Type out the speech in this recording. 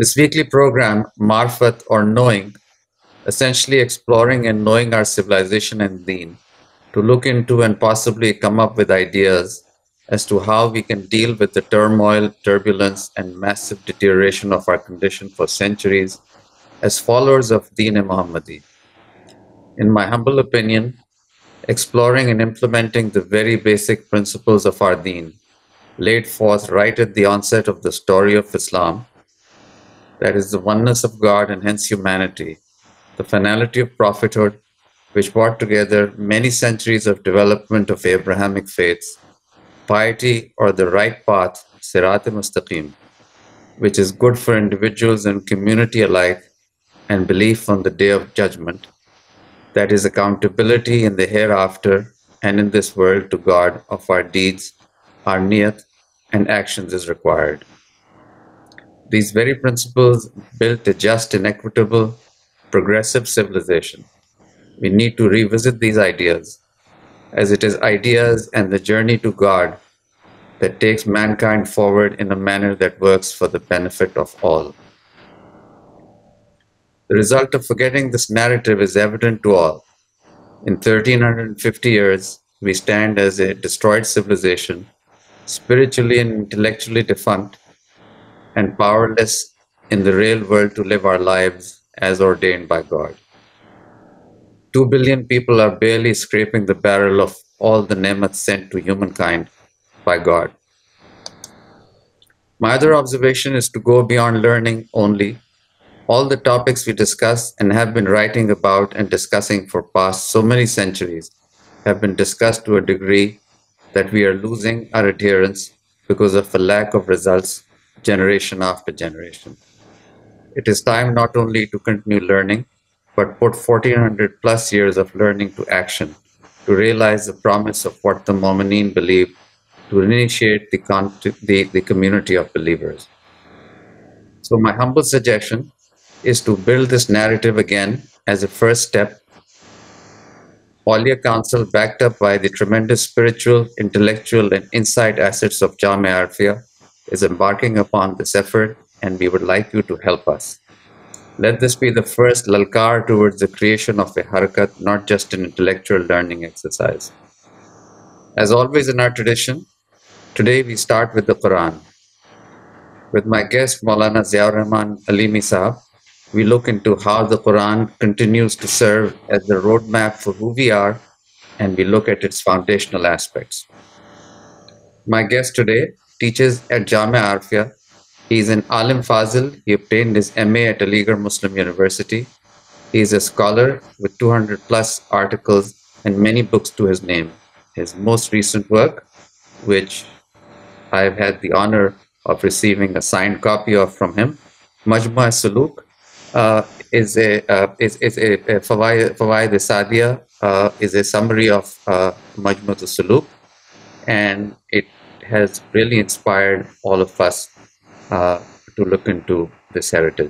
This weekly program, Marfat or Knowing, essentially exploring and knowing our civilization and deen, to look into and possibly come up with ideas as to how we can deal with the turmoil, turbulence, and massive deterioration of our condition for centuries as followers of Deen Muhammadi. In my humble opinion, exploring and implementing the very basic principles of our deen, laid forth right at the onset of the story of Islam, that is the oneness of God and hence humanity, the finality of prophethood, which brought together many centuries of development of Abrahamic faiths, piety or the right path, Sirat-e-Mustaqim, which is good for individuals and community alike, and belief on the day of judgment, that is accountability in the hereafter and in this world to God of our deeds, our niyat, and actions is required. These very principles built a just and equitable, progressive civilization. We need to revisit these ideas, as it is ideas and the journey to God that takes mankind forward in a manner that works for the benefit of all. The result of forgetting this narrative is evident to all. In 1350 years, we stand as a destroyed civilization, spiritually and intellectually defunct, and powerless in the real world to live our lives as ordained by God. 2 billion people are barely scraping the barrel of all the ne'mat sent to humankind by God. My other observation is to go beyond learning only. All the topics we discuss and have been writing about and discussing for past so many centuries have been discussed to a degree that we are losing our adherence because of a lack of results generation after generation. It is time not only to continue learning, but put 1400 plus years of learning to action to realize the promise of what the Mu'mineen believe, to initiate the community of believers. So my humble suggestion is to build this narrative again as a first step. Auliya Council, backed up by the tremendous spiritual, intellectual, and insight assets of Jamia Arfia, is embarking upon this effort, and we would like you to help us. Let this be the first lalkar towards the creation of a harakat, not just an intellectual learning exercise. As always in our tradition, today we start with the Quran. With my guest Maulana Ziyaur Rahman Alimi Sahab, we look into how the Quran continues to serve as the roadmap for who we are, and we look at its foundational aspects. My guest today teaches at Jamia Arfia. He is an Alim Fazil. He obtained his MA at Aligarh Muslim University. He is a scholar with 200 plus articles and many books to his name. His most recent work, which I have had the honor of receiving a signed copy of from him, Majma Suluk, is a Fawaid Sadiya, is a summary of Majma Suluk, and it has really inspired all of us to look into this heritage.